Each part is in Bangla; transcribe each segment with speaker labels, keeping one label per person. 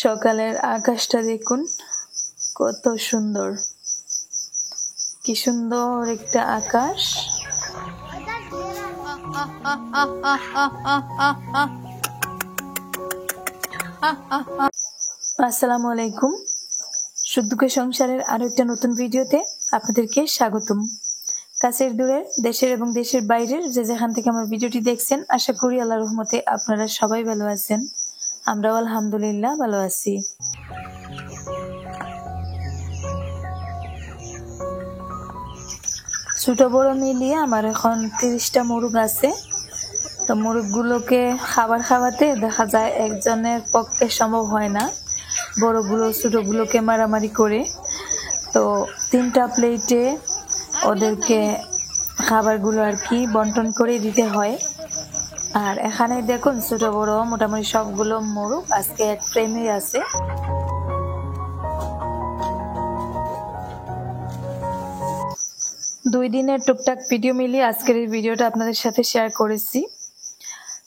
Speaker 1: সকালের আকাশটা দেখুন কত সুন্দর, কি সুন্দর একটা আকাশ। আসসালামু আলাইকুম, সুখ সংসারের আরো একটা নতুন ভিডিওতে আপনাদেরকে স্বাগতম। কাছের দূরের, দেশের এবং দেশের বাইরের যে যেখান থেকে আমার ভিডিওটি দেখছেন, আশা করি আল্লাহর রহমতে আপনারা সবাই ভালো আছেন। আমরাও আলহামদুলিল্লাহ ভালো আছি। ছোট বড় মিলিয়ে আমার এখন 30টা মোরগ আছে। তো মোরগগুলোকে খাবার খাওয়াতে দেখা যায় একজনের পক্ষে সম্ভব হয় না, বড়গুলো ছোটগুলোকে মারামারি করে। তো 3টা প্লেটে ওদেরকে খাবারগুলো আর কি বন্টন করে দিতে হয়। আর এখানে দেখুন ছোট বড় মোটামুটি সবগুলো মোরগ আজকে এক ফ্রেমে আছে। দুই দিনের টুকটাক ভিডিও মিলিয়ে আজকের এই ভিডিওটা আপনাদের সাথে শেয়ার করেছি।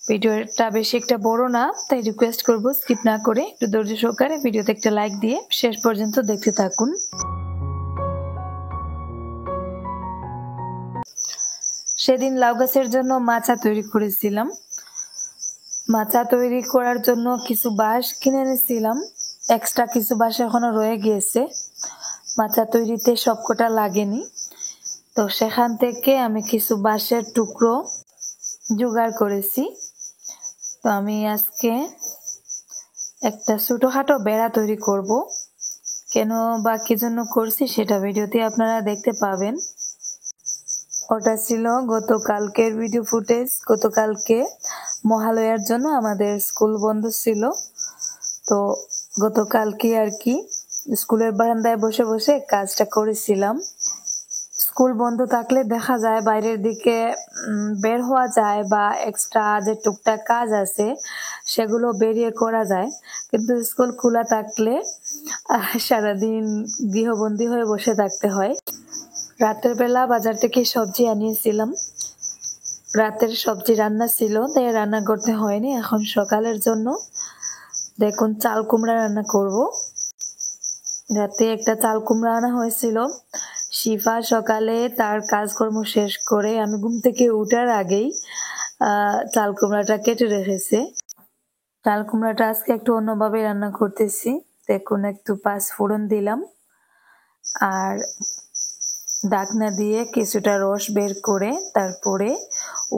Speaker 1: ভিডিওটা বেশি একটা বড় না, তাই রিকোয়েস্ট করব স্কিপ না করে একটু ধৈর্য সহকারে ভিডিওতে একটা লাইক দিয়ে শেষ পর্যন্ত দেখতে থাকুন। সেদিন লাউ গাছের জন্য মাচা তৈরি করেছিলাম। মাচা তৈরি করার জন্য কিছু বাঁশ কিনে এনেছিলাম, এক্সট্রা কিছু বাঁশ এখনো রয়ে গিয়েছে, মাচা তৈরিতে সবকটা লাগেনি। তো সেখান থেকে আমি কিছু বাঁশের টুকরো জোগাড় করেছি। তো আমি আজকে একটা ছোটখাটো বেড়া তৈরি করব। কেন বা কি জন্য করছি সেটা ভিডিওতে আপনারা দেখতে পাবেন। ওটা ছিল গতকালকের ভিডিও ফুটেজ। গতকালকে মহালয়ার জন্য আমাদের স্কুল বন্ধ ছিল। তো গতকালকে আর কি স্কুলের বারান্দায় বসে বসে কাজটা করেছিলাম। স্কুল বন্ধ থাকলে দেখা যায় বাইরের দিকে বের হওয়া যায় বা এক্সট্রা যে টুকটাক কাজ আছে সেগুলো বেরিয়ে করা যায়, কিন্তু স্কুল খোলা থাকলে সারাদিন গৃহবন্দী হয়ে বসে থাকতে হয়। রাতের বেলা বাজার থেকে সবজি আনিয়েছিলাম, রাতের সবজি রান্না ছিল তাই রান্না করতে হয়নি। এখন সকালের জন্য দেখুন চাল কুমড়া রান্না করব। রাতে একটা চাল কুমড়া আনা হয়েছিল। শিফা সকালে তার কাজকর্ম শেষ করে আমি ঘুম থেকে উঠার আগেই চাল কুমড়াটা কেটে রেখেছে। চাল কুমড়াটা আজকে একটু অন্যভাবে রান্না করতেছি। দেখুন একটু পাঁচ ফোড়ন দিলাম, আর ঢাকনা দিয়ে কিছুটা রস বের করে তারপরে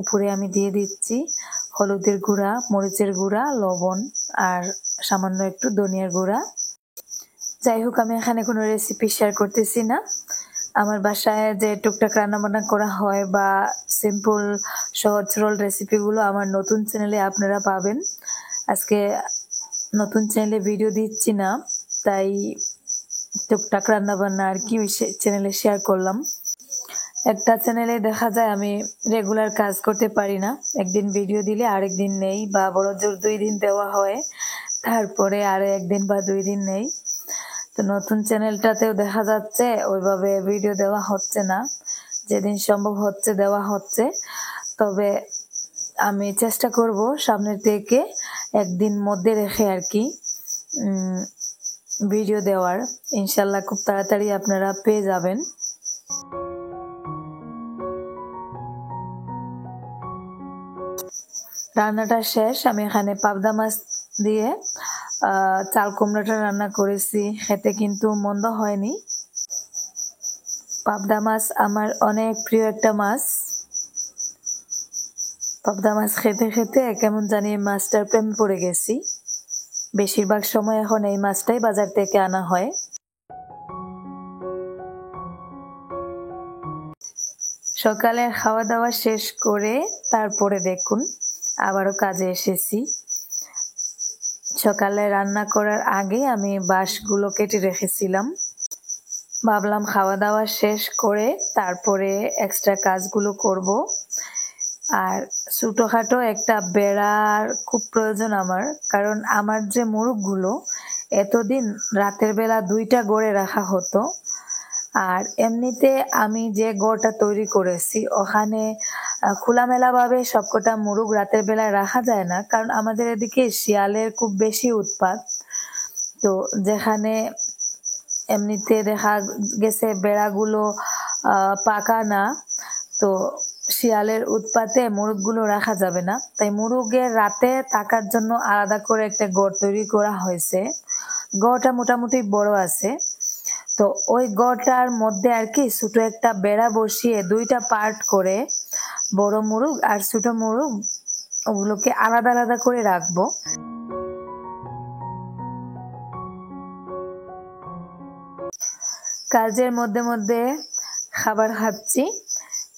Speaker 1: উপরে আমি দিয়ে দিচ্ছি হলুদের গুঁড়া, মরিচের গুঁড়া, লবণ আর সামান্য একটু ধনিয়ার গুঁড়া। যাই হোক, আমি এখানে কোনো রেসিপি শেয়ার করতেছি না। আমার বাসায় যে টুকটাক রান্নাবান্না করা হয় বা সিম্পল সহজ সরল রেসিপিগুলো আমার নতুন চ্যানেলে আপনারা পাবেন। আজকে নতুন চ্যানেলে ভিডিও দিচ্ছি না, তাই টুকটাক রান্নাবান্না আর কি চ্যানেলে শেয়ার করলাম। একটা চ্যানেলে দেখা যায় আমি রেগুলার কাজ করতে পারি না, একদিন ভিডিও দিলে আরেকদিন নেই, বা বড় জোর 2 দিন দেওয়া হয়, তারপরে আরো একদিন বা 2 দিন নেই। তো নতুন চ্যানেলটাতেও দেখা যাচ্ছে ওইভাবে ভিডিও দেওয়া হচ্ছে না, যেদিন সম্ভব হচ্ছে দেওয়া হচ্ছে। তবে আমি চেষ্টা করব সামনের থেকে একদিন মধ্যে রেখে আর কি ভিডিও দেওয়ার। ইনশাল্লাহ খুব তাড়াতাড়ি আপনারা পেয়ে যাবেন। রান্নাটা শেষ, আমি এখানে পাবদা মাছ দিয়ে চাল কুমড়াটা রান্না করেছি। খেতে কিন্তু মন্দ হয়নি। পাবদা মাছ আমার অনেক প্রিয় একটা মাছ। পাবদা মাছ খেতে খেতে কেমন জানি মাছটার প্রেমে পড়ে গেছি। বেশিরভাগ সময় এখন এই মাছটাই বাজার থেকে আনা হয়। সকালে খাওয়া দাওয়া শেষ করে তারপরে দেখুন আবারও কাজে এসেছি। সকালে রান্না করার আগে আমি বাঁশগুলো কেটে রেখেছিলাম। ভাবলাম খাওয়া দাওয়া শেষ করে তারপরে এক্সট্রা কাজগুলো করব। আর ছোটখাটো একটা বেড়ার খুব প্রয়োজন আমার, কারণ আমার যে মোরগগুলো এতদিন রাতের বেলা 2টা গড়ে রাখা হতো। আর এমনিতে আমি যে গড়টা তৈরি করেছি ওখানে খোলামেলা ভাবে সবকটা মোরগ রাতের বেলায় রাখা যায় না, কারণ আমাদের এদিকে শিয়ালের খুব বেশি উৎপাত। তো যেখানে এমনিতে দেখা গেছে বেড়াগুলো পাকা না, তো শিয়ালের উৎপাতে মোরগগুলো রাখা যাবে না, তাই মোরগের রাতে থাকার জন্য আলাদা করে একটা ঘর তৈরি করা হয়েছে। ঘরটা মোটামুটি বড় আছে, তো ওই ঘরটার মধ্যে আর কি ছোট একটা বেড়া বসিয়ে দুইটা পার্ট করে বড় মোরগ আর ছোট মোরগ ওগুলোকে আলাদা আলাদা করে রাখবো। কাজের মধ্যে মধ্যে খাবার খাচ্ছি,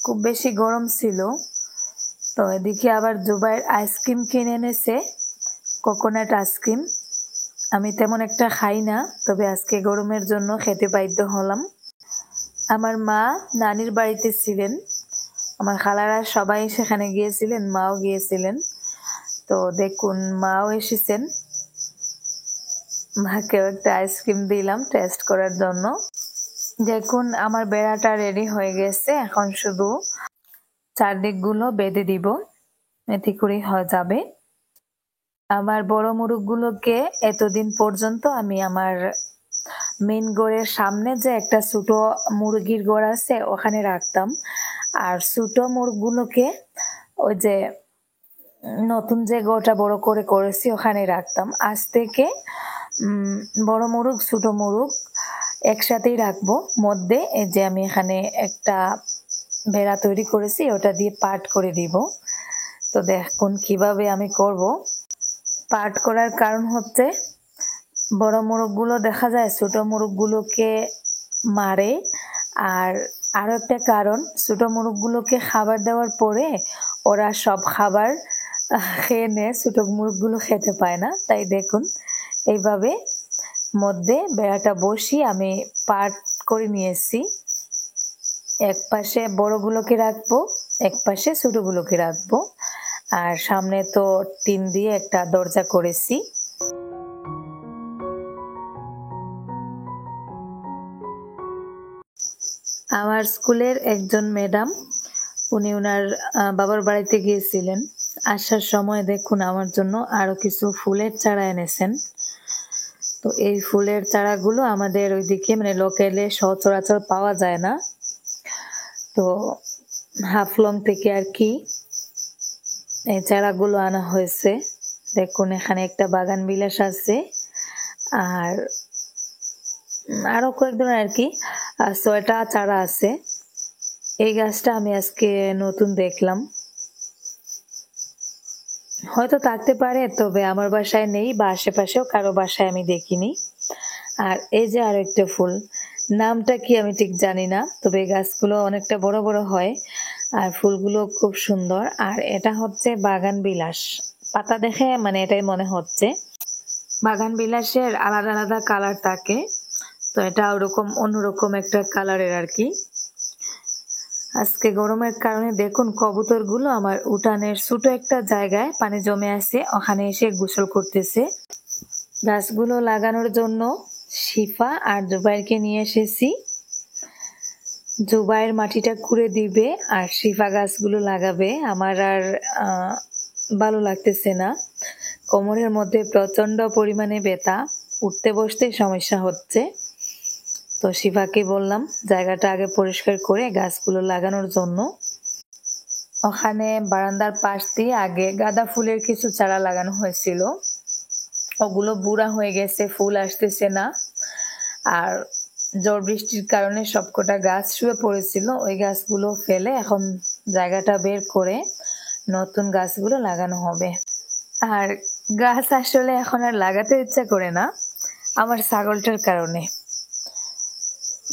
Speaker 1: খুব বেশি গরম ছিল। তো এদিকে আবার জুবাইর আইসক্রিম কিনে এনেছে, কোকোনাট আইসক্রিম। আমি তেমন একটা খাই না, তবে আজকে গরমের জন্য খেতে বাধ্য হলাম। আমার মা নানির বাড়িতে ছিলেন, আমার খালারা সবাই সেখানে গিয়েছিলেন, মাও গিয়েছিলেন। তো দেখুন মাও এসেছেন, মাকেও একটা আইসক্রিম দিলাম টেস্ট করার জন্য। দেখুন আমার বেড়াটা রেডি হয়ে গেছে, এখন শুধু চারদিকগুলো বেঁধে দিব, এতে করে হয়ে যাবে। আমার বড় মোরগগুলোকে এতদিন পর্যন্ত আমি আমার মেইন ঘরের সামনে যে একটা ছোট মুরগির ঘর আছে ওখানে রাখতাম, আর ছোট মোরগগুলোকে ওই যে নতুন যে ঘরটা বড় করে করেছি ওখানে রাখতাম। আজ থেকে বড় মোরগ ছোট মোরগ একসাথেই রাখবো। মধ্যে এই যে আমি এখানে একটা বেড়া তৈরি করেছি, ওটা দিয়ে পার্ট করে দিব। তো দেখুন কিভাবে আমি করব। পার্ট করার কারণ হচ্ছে বড় মোরগগুলো দেখা যায় ছোট মোরগগুলোকে মারে, আর আরো একটা কারণ ছোট মোরগগুলোকে খাবার দেওয়ার পরে ওরা সব খাবার খেয়ে নেয়, ছোট মোরগগুলো খেতে পায় না। তাই দেখুন এইভাবে মধ্যে বেড়াটা বসিয়ে আমি পার্ট করে নিয়েছি। এক পাশে বড়গুলোকে রাখবো, এক পাশে ছোটগুলোকে রাখবো, আর সামনে তো টিন দিয়ে একটা দরজা করেছি। আমার স্কুলের একজন ম্যাডাম, উনি ওনার বাবার বাড়িতে গিয়েছিলেন। আসার সময় দেখুন আমার জন্য আরো কিছু ফুলের চারা এনেছেন। তো এই ফুলের চারাগুলো আমাদের ওইদিকে মানে লোকালে সচরাচর পাওয়া যায় না, তো হাফলং থেকে আর কি এই চারাগুলো আনা হয়েছে। দেখুন এখানে একটা বাগান বিলাস আছে, আর আরো কয়েক ধরনের আর কি 6টা চারা আছে। এই গাছটা আমি আজকে নতুন দেখলাম, হয়তো থাকতে পারে, তবে আমার বাসায় নেই বা আশেপাশেও কারো বাসায় আমি দেখিনি। আর এই যে আরো একটা ফুল, নামটা কি আমি ঠিক জানি না, তবে এই গাছগুলো অনেকটা বড় বড় হয় আর ফুলগুলো খুব সুন্দর। আর এটা হচ্ছে বাগান বিলাস, পাতা দেখে মানে এটাই মনে হচ্ছে। বাগান বিলাসের আলাদা আলাদা কালার থাকে, তো এটা ওরকম অন্যরকম একটা কালারের আর কি। আজকে গরমের কারণে দেখুন কবুতরগুলো আমার উঠানের ছোট একটা জায়গায় পানি জমে আছে, ওখানে এসে গোসল করতেছে। গাছগুলো লাগানোর জন্য শিফা আর জুবাইরকে নিয়ে এসেছি। জুবাইর মাটিটা খুঁড়ে দিবে আর শিফা গাছগুলো লাগাবে। আমার আর ভালো লাগতেছে না, কোমরের মধ্যে প্রচন্ড পরিমাণে ব্যথা, উঠতে বসতে সমস্যা হচ্ছে। তো শিফাকে বললাম জায়গাটা আগে পরিষ্কার করে গাছগুলো লাগানোর জন্য। ওখানে বারান্দার পাশ দিয়ে আগে গাঁদা ফুলের কিছু চারা লাগানো হয়েছিল, ওগুলো বুড়া হয়ে গেছে, ফুল আসতেছে না। আর ঝড় বৃষ্টির কারণে সবকটা গাছ শুয়ে পড়েছিল, ওই গাছগুলো ফেলে এখন জায়গাটা বের করে নতুন গাছগুলো লাগানো হবে। আর গাছ আসলে এখন আর লাগাতে ইচ্ছা করে না আমার ছাগলটার কারণে।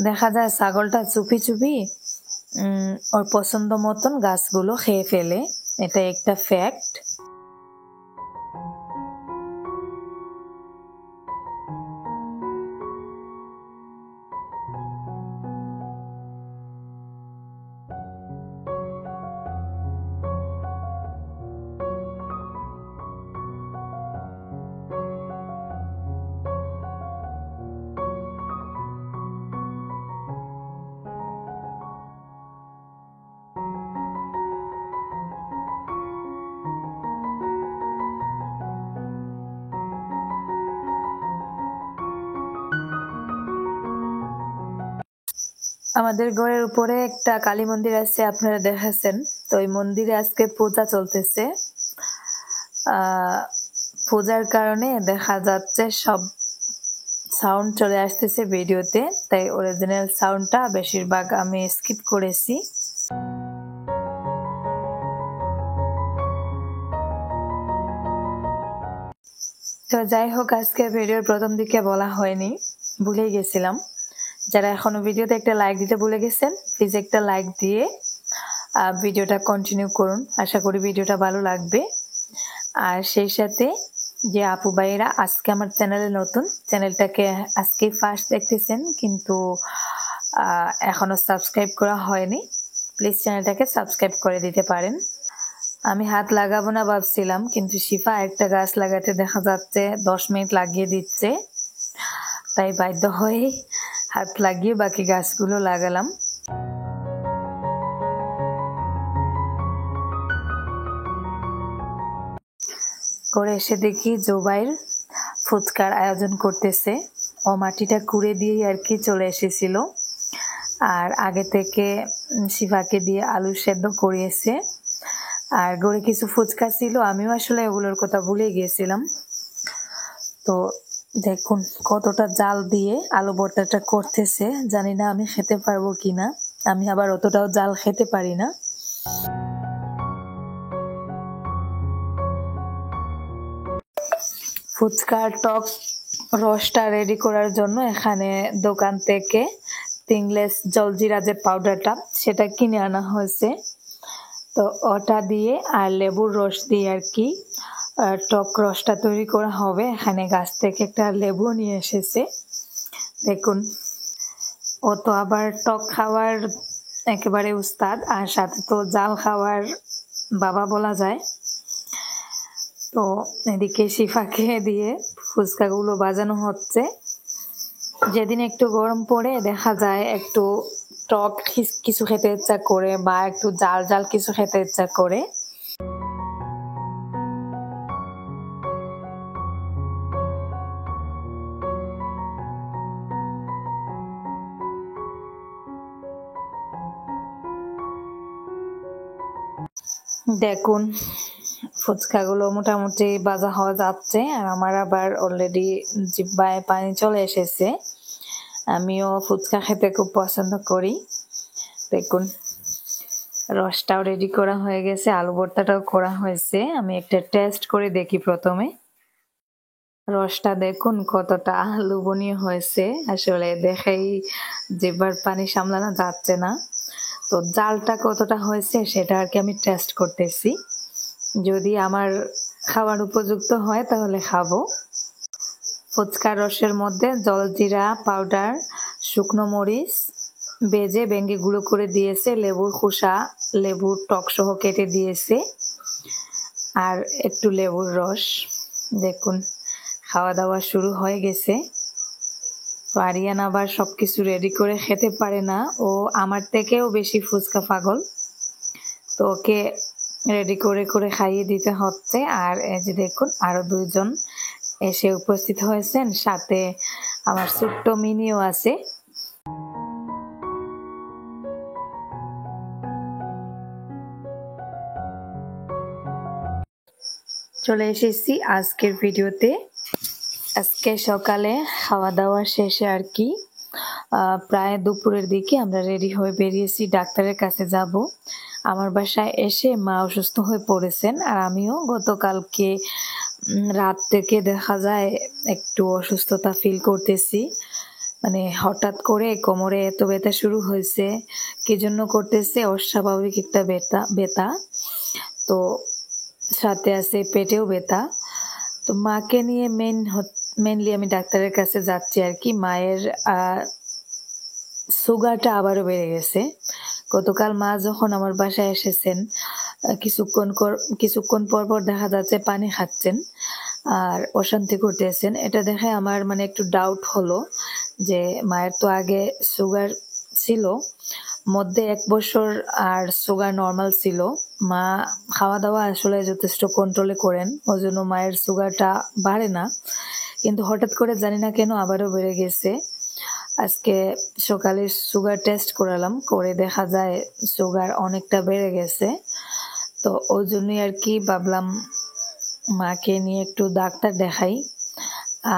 Speaker 1: দেখা যায় ছাগলটা চুপি চুপি ওর পছন্দ মতন গাছগুলো খেয়ে ফেলে, এটা একটা ফ্যাক্ট। আমাদের ঘরের উপরে একটা কালী মন্দির আছে, আপনারা দেখেছেন। তো ওই মন্দিরে আজকে পূজা চলতেছে। পূজার কারণে দেখা যাচ্ছে সব সাউন্ড চলে আসতেছে ভিডিওতে, তাই অরিজিনাল সাউন্ডটা বেশিরভাগ আমি স্কিপ করেছি। তো যাই হোক, আজকে ভিডিওর প্রথম দিকে বলা হয়নি, ভুলে গেছিলাম। যারা এখনো ভিডিওতে একটা লাইক দিতে ভুলে গেছেন, প্লিজ একটা লাইক দিয়ে ভিডিওটা কন্টিনিউ করুন। আশা করি ভিডিওটা ভালো লাগবে। আর সেই সাথে যে আপু ভাইয়েরা আজকে আমার চ্যানেলে নতুন, চ্যানেলটাকে আজকে ফার্স্ট দেখতেছেন কিন্তু এখনো সাবস্ক্রাইব করা হয়নি, প্লিজ চ্যানেলটাকে সাবস্ক্রাইব করে দিতে পারেন। আমি হাত লাগাবো না ভাবছিলাম, কিন্তু শিফা একটা গাছ লাগাতে দেখা যাচ্ছে 10 মিনিট লাগিয়ে দিচ্ছে, তাই বাধ্য হয়ে হাত লাগিয়ে বাকি গাছগুলো লাগালাম। করে এসে দেখি জোবাইর ফুচকার আয়োজন করতেছে। ও মাটিটা কুড়ে দিয়েই আর কি চলে এসেছিল, আর আগে থেকে শিফাকে দিয়ে আলু সেদ্ধ করিয়েছে। আর ঘরে কিছু ফুচকা ছিল, আমিও আসলে ওগুলোর কথা ভুলে গিয়েছিলাম। তো দেখুন কতটা জাল দিয়ে আলু ভর্তাটা করতেছে, জানি না আমি খেতে পারবো কিনা। আমি আবার অতটাও জাল খেতে পারি না। ফুচকার টক রসটা রেডি করার জন্য এখানে দোকান থেকে তিংলেস জলজিরা যে পাউডারটা, সেটা কিনে আনা হয়েছে। তো ওটা দিয়ে আর লেবুর রস দিয়ে আর কি টক রসটা তৈরি করা হবে। এখানে গাছ থেকে একটা লেবু নিয়ে এসেছে। দেখুন, ও তো আবার টক খাওয়ার একেবারে উস্তাদ, আর সাথে তো জাল খাওয়ার বাবা বলা যায়। তো এদিকে শিফাকে দিয়ে ফুচকাগুলো বাজানো হচ্ছে। যেদিন একটু গরম পড়ে দেখা যায় একটু টক কিছু খেতে ইচ্ছা করে বা একটু জাল জাল কিছু খেতে ইচ্ছা করে। দেখুন ফুচকাগুলো মোটামুটি ভাজা হওয়া যাচ্ছে, আর আমার আবার অলরেডি জিহ্বায় পানি চলে এসেছে। আমিও ফুচকা খেতে খুব পছন্দ করি। দেখুন রসটাও রেডি করা হয়ে গেছে, আলু ভর্তাটাও করা হয়েছে। আমি একটা টেস্ট করে দেখি প্রথমে। রসটা দেখুন কতটা লোভনীয় হয়েছে, আসলে দেখেই জিহ্বার পানি সামলানো যাচ্ছে না। তো জালটা কতটা হয়েছে সেটা আর কি আমি টেস্ট করতেছি, যদি আমার খাওয়ার উপযুক্ত হয় তাহলে খাবো। ফুচকার রসের মধ্যে জলজিরা পাউডার, শুকনো মরিচ ভেজে ভেঙে গুঁড়ো করে দিয়েছে, লেবুর খোসা, লেবুর টক সহ কেটে দিয়েছে, আর একটু লেবুর রস। দেখুন খাওয়া দাওয়া শুরু হয়ে গেছে। তো আরিয়ান আবার সবকিছু রেডি করে খেতে পারে না, ও আমার থেকেও বেশি ফুচকা পাগল। তো ওকে রেডি করে করে খাইয়ে দিতে হচ্ছে। আর এই যে দেখুন আরো 2 জন এসে উপস্থিত হয়েছেন, সাথে আমার ছোট্ট মিনিও আছে। চলে এসেছি আজকের ভিডিওতে। আজকে সকালে খাওয়া দাওয়া শেষে আর কি প্রায় দুপুরের দিকে আমরা রেডি হয়ে বেরিয়েছি, ডাক্তারের কাছে যাব। আমার বাসায় এসে মা অসুস্থ হয়ে পড়েছেন, আর আমিও গতকালকে রাত থেকে দেখা যায় একটু অসুস্থতা ফিল করতেছি। মানে হঠাৎ করে কোমরে এত ব্যথা শুরু হয়েছে, কি জন্য করতেছে, অস্বাভাবিক একটা ব্যথা। তো সাথে আছে পেটেও ব্যথা। তো মাকে নিয়ে মেনলি আমি ডাক্তারের কাছে যাচ্ছি আর কি। মায়ের সুগারটা আবারও বেড়ে গেছে। গতকাল মা যখন আমার বাসায় এসেছেন, কিছুক্ষণ পর দেখা যাচ্ছে পানি খাচ্ছেন আর অশান্তি করতেছেন। এটা দেখে আমার মানে একটু ডাউট হলো যে মায়ের তো আগে সুগার ছিল, মধ্যে 1 বছর আর সুগার নর্মাল ছিল। মা খাওয়া দাওয়া আসলে যথেষ্ট কন্ট্রোলে করেন, ওই জন্য মায়ের সুগারটা বাড়ে না, কিন্তু হঠাৎ করে জানি না কেন আবারও বেড়ে গেছে। আজকে সকালে সুগার টেস্ট করালাম, করে দেখা যায় সুগার অনেকটা বেড়ে গেছে। তো ওই জন্যই আর কি ভাবলাম মাকে নিয়ে একটু ডাক্তার দেখাই।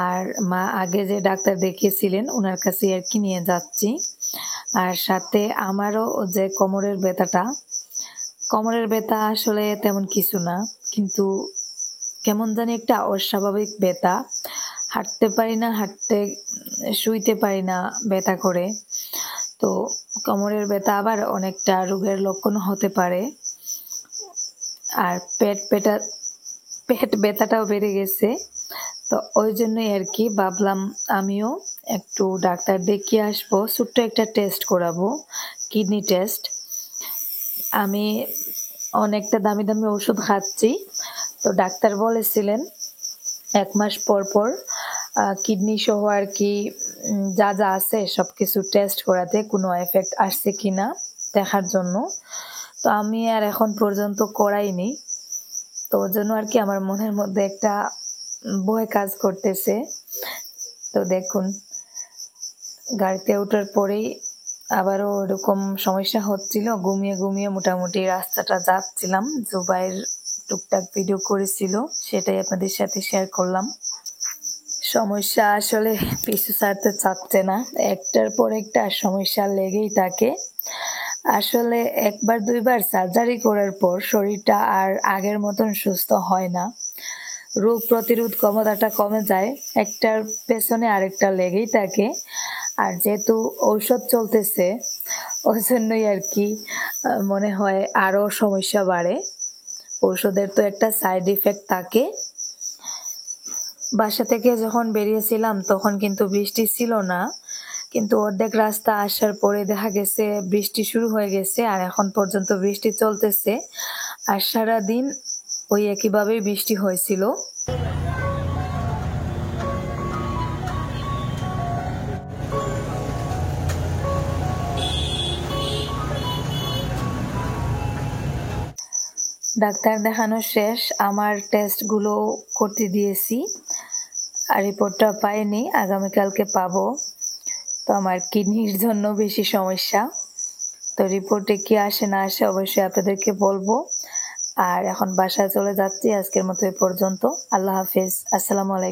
Speaker 1: আর মা আগে যে ডাক্তার দেখিয়েছিলেন ওনার কাছে আর কি নিয়ে যাচ্ছি। আর সাথে আমারও যে কোমরের ব্যথা আসলে তেমন কিছু না, কিন্তু কেমন জানি একটা অস্বাভাবিক ব্যথা, হাঁটতে পারি না, শুইতে পারি না ব্যথা করে। তো কোমরের ব্যথা আবার অনেকটা রোগের লক্ষণ হতে পারে। আর পেট ব্যথাটাও বেড়ে গেছে। তো ওই জন্যই আর কি ভাবলাম আমিও একটু ডাক্তার দেখিয়ে আসবো, ছোট্ট একটা টেস্ট করাবো, কিডনি টেস্ট। আমি অনেকটা দামি দামি ওষুধ খাচ্ছি, তো ডাক্তার বলেছিলেন 1 মাস পর পর কিডনি সহ আর কি যা যা আছে সবকিছু টেস্ট করাতে, কোনো এফেক্ট আসছে কিনা দেখার জন্য। তো আমি আর এখন পর্যন্ত করাইনি, তো ওই জন্য আর কি আমার মনের মধ্যে একটা ভয় কাজ করতেছে। তো দেখুন, গাড়িতে ওঠার পরেই আবারও এরকম সমস্যা হচ্ছিল, ঘুমিয়ে ঘুমিয়ে মোটামুটি রাস্তাটা যাচ্ছিলাম। জুবাইর টুকটাক ভিডিও করেছিল, সেটাই আপনাদের সাথে শেয়ার করলাম। সমস্যা আসলে পিছু ছাড়তে চাচ্ছে না, একটার পর একটা সমস্যা লেগেই থাকে। আসলে 1-2বার সার্জারি করার পর শরীরটা আর আগের মতন সুস্থ হয় না, রোগ প্রতিরোধ ক্ষমতাটা কমে যায়, একটার পেছনে আরেকটা লেগেই থাকে। আর যেহেতু ঔষধ চলতেছে ওই জন্যই আর কি মনে হয় আরো সমস্যা বাড়ে। ঔষধের তো একটা সাইড ইফেক্ট থাকে। বাসা থেকে যখন বেরিয়েছিলাম তখন কিন্তু বৃষ্টি ছিল না, কিন্তু অর্ধেক রাস্তা আসার পরে দেখা গেছে বৃষ্টি শুরু হয়ে গেছে, আর এখন পর্যন্ত বৃষ্টি চলতেছে। আর সারাদিন ওই একইভাবেই বৃষ্টি হয়েছিল। ডাক্তার দেখানো শেষ, আমার টেস্টগুলো করতে দিয়েছি, আর রিপোর্টটা পাইনি, আগামীকালকে পাবো। তো আমার কিডনির জন্য বেশি সমস্যা, তো রিপোর্টে কি আসে না আসে অবশ্যই আপনাদেরকে বলবো। আর এখন বাসায় চলে যাচ্ছি, আজকের মতো এ পর্যন্ত। আল্লাহ হাফেজ, আসসালামু আলাইকুম।